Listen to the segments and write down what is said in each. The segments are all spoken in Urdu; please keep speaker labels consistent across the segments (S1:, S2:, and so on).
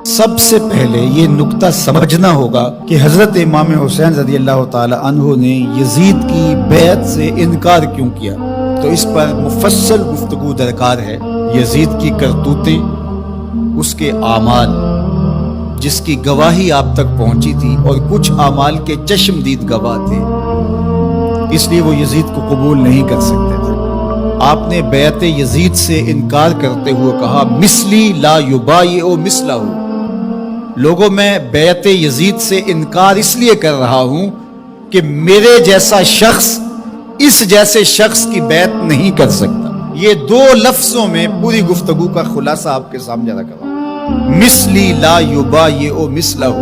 S1: سب سے پہلے یہ نقطہ سمجھنا ہوگا کہ حضرت امام حسین رضی اللہ تعالی عنہ نے یزید کی بیعت سے انکار کیوں کیا، تو اس پر مفصل گفتگو درکار ہے۔ یزید کی کرتوتیں، اس کے اعمال جس کی گواہی آپ تک پہنچی تھی، اور کچھ اعمال کے چشمدید گواہ تھے، اس لیے وہ یزید کو قبول نہیں کر سکتے تھے۔ آپ نے بیعت یزید سے انکار کرتے ہوئے کہا مثلی لا یبایع مثلہ، لوگوں میں بیعت یزید سے انکار اس لیے کر رہا ہوں کہ میرے جیسا شخص اس جیسے شخص کی بیعت نہیں کر سکتا۔ یہ دو لفظوں میں پوری گفتگو کا خلاصہ آپ کے سامنے رکھ رہا ہوں۔ مثلی لا یبایع مثلہ،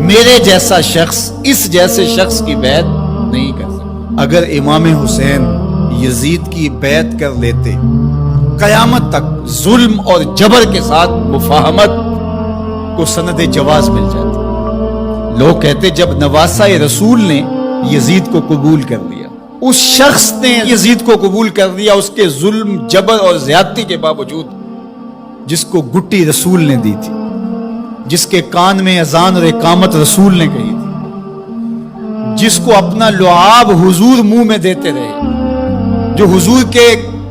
S1: میرے جیسا شخص اس جیسے شخص کی بیعت نہیں کر سکتا۔ اگر امام حسین یزید کی بیعت کر لیتے، قیامت تک ظلم اور جبر کے ساتھ مفاہمت کو سند جواز مل جاتی۔ لوگ کہتے جب نواسہ رسول نے یزید کو قبول کر لیا، اس شخص نے یزید کو قبول کر لیا، اس کے ظلم، جبر اور زیادتی کے باوجود، جس کو گٹی رسول نے دی تھی، جس کے کان میں اذان اور اقامت رسول نے کہی تھی، جس کو اپنا لعاب حضور منہ میں دیتے رہے، جو حضور کے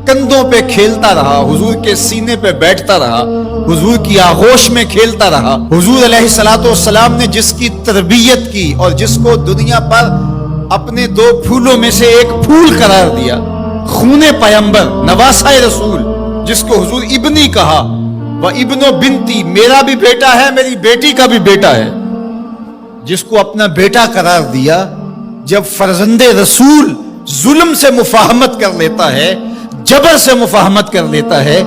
S1: کندھوں پہ کھیلتا رہا، حضور کے سینے پہ بیٹھتا رہا، حضور کی آغوش میں کھیلتا رہا، حضور علیہ الصلوۃ والسلام نے جس کی تربیت کی اور جس کو دنیا پر اپنے دو پھولوں میں سے ایک پھول قرار دیا، خون پیمبر، نواسہ رسول، جس کو حضور ابنی کہا، وہ ابن و بنتی، میرا بھی بیٹا ہے، میری بیٹی کا بھی بیٹا ہے، جس کو اپنا بیٹا قرار دیا، جب فرزند رسول ظلم سے مفاہمت کر لیتا ہے، جبر سے مفاہمت کر لیتا ہے،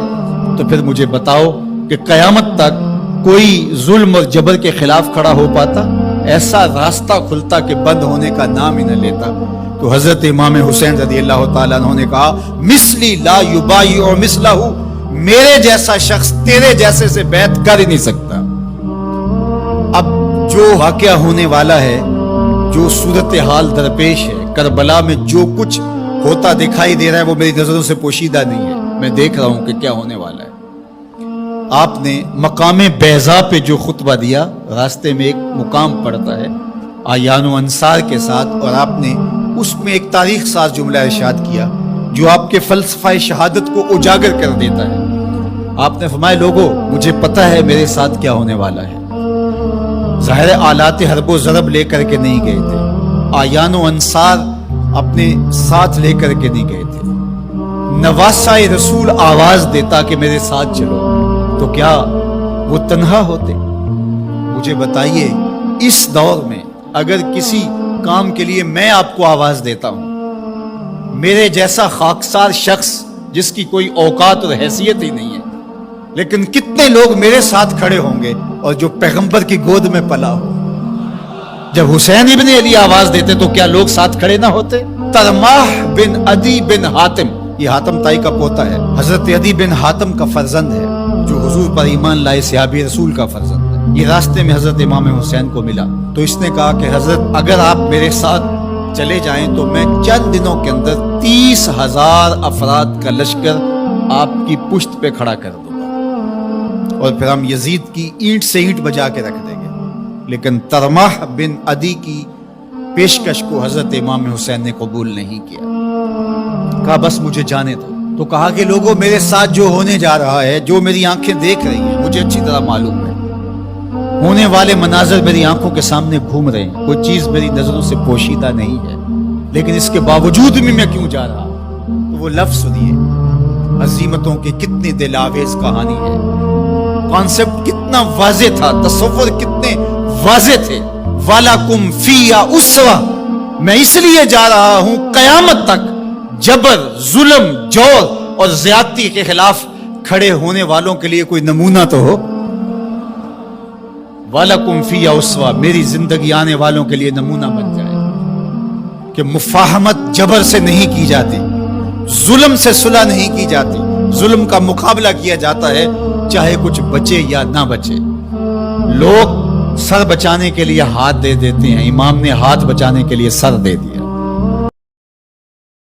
S1: تو پھر مجھے بتاؤ کہ قیامت تک کوئی ظلم اور جبر کے خلاف کھڑا ہو پاتا؟ ایسا راستہ کھلتا کہ بند ہونے کا نام ہی نہ لیتا۔ تو حضرت امام حسین رضی اللہ تعالیٰ عنہ نے کہا مثلی لا یبایع مثلہ، میرے جیسا شخص تیرے جیسے سے بیعت کر ہی نہیں سکتا۔ اب جو واقعہ ہونے والا ہے، جو صورتحال درپیش ہے، کربلا میں جو کچھ ہوتا دکھائی دے رہا ہے، وہ میری نظروں سے پوشیدہ نہیں ہے، میں دیکھ رہا ہوں کہ کیا ہونے والا ہے۔ آپ نے مقام بیضا پہ جو خطبہ دیا، راستے میں ایک مقام پڑتا ہے اعیان و انصار کے ساتھ، اور آپ نے اس میں ایک تاریخ ساز جملہ ارشاد کیا جو آپ کے فلسفہ شہادت کو اجاگر کر دیتا ہے۔ آپ نے فرمایا لوگوں، مجھے پتہ ہے میرے ساتھ کیا ہونے والا ہے۔ ظاہر آلات حرب و ضرب لے کر کے نہیں گئے تھے، اعیان و انصار اپنے ساتھ لے کر کے نہیں گئے تھے۔ نواسہ رسول آواز دیتا کہ میرے ساتھ چلو، تو کیا وہ تنہا ہوتے؟ مجھے بتائیے، اس دور میں اگر کسی کام کے لیے میں آپ کو آواز دیتا ہوں، میرے جیسا خاکسار شخص جس کی کوئی اوقات اور حیثیت ہی نہیں ہے، لیکن کتنے لوگ میرے ساتھ کھڑے ہوں گے، اور جو پیغمبر کی گود میں پلا ہو۔ جب حسین ابن علی آواز دیتے تو کیا لوگ ساتھ کھڑے نہ ہوتے؟ ترماح بن عدی بن حاتم، یہ حاتم تائی کا پوتا ہے، حضرت عدی بن حاتم کا فرزند ہے، جو حضور پر ایمان لائے صحابی رسول کا فرزند ہے۔ یہ راستے میں حضرت امام حسین کو ملا، تو اس نے کہا کہ حضرت اگر آپ میرے ساتھ چلے جائیں تو میں چند دنوں کے اندر 30,000 افراد کا لشکر آپ کی پشت پہ کھڑا کر دوں گا، اور پھر ہم یزید کی اینٹ سے اینٹ بجا کے رکھ دیں گے۔ لیکن ترماح بن عدی کی پیشکش کو حضرت امام حسین نے قبول نہیں کیا، کہا بس مجھے جانے دو۔ تو کہا کہ لوگوں، میرے ساتھ جو ہونے جا رہا ہے، جو میری آنکھیں دیکھ رہی ہیں، مجھے اچھی طرح معلوم ہے، ہونے والے مناظر میری آنکھوں کے سامنے گھوم رہے ہیں، کوئی چیز میری نظروں سے پوشیدہ نہیں ہے، لیکن اس کے باوجود بھی میں کیوں جا رہا ہوں؟ تو وہ لفظ سنیے، عظیمتوں کی کتنی دل آویز کہانی ہے، کانسیپٹ کتنا واضح تھا، تصور کتنے واضح تھے۔ وَلَكُمْ فِيهَا أُسْوَةٌ، میں اس لیے جا رہا ہوں قیامت تک جبر، ظلم، جور اور زیادتی کے خلاف کھڑے ہونے والوں کے لیے کوئی نمونہ تو ہو۔ وَلَكُمْ فِيهَا أُسْوَةٌ، میری زندگی آنے والوں کے لیے نمونہ بن جائے کہ مفاہمت جبر سے نہیں کی جاتی، ظلم سے صلح نہیں کی جاتی، ظلم کا مقابلہ کیا جاتا ہے، چاہے کچھ بچے یا نہ بچے۔ لوگ سر بچانے کے لیے ہاتھ دے دیتے ہیں، امام نے ہاتھ بچانے کے لیے سر دے دیا۔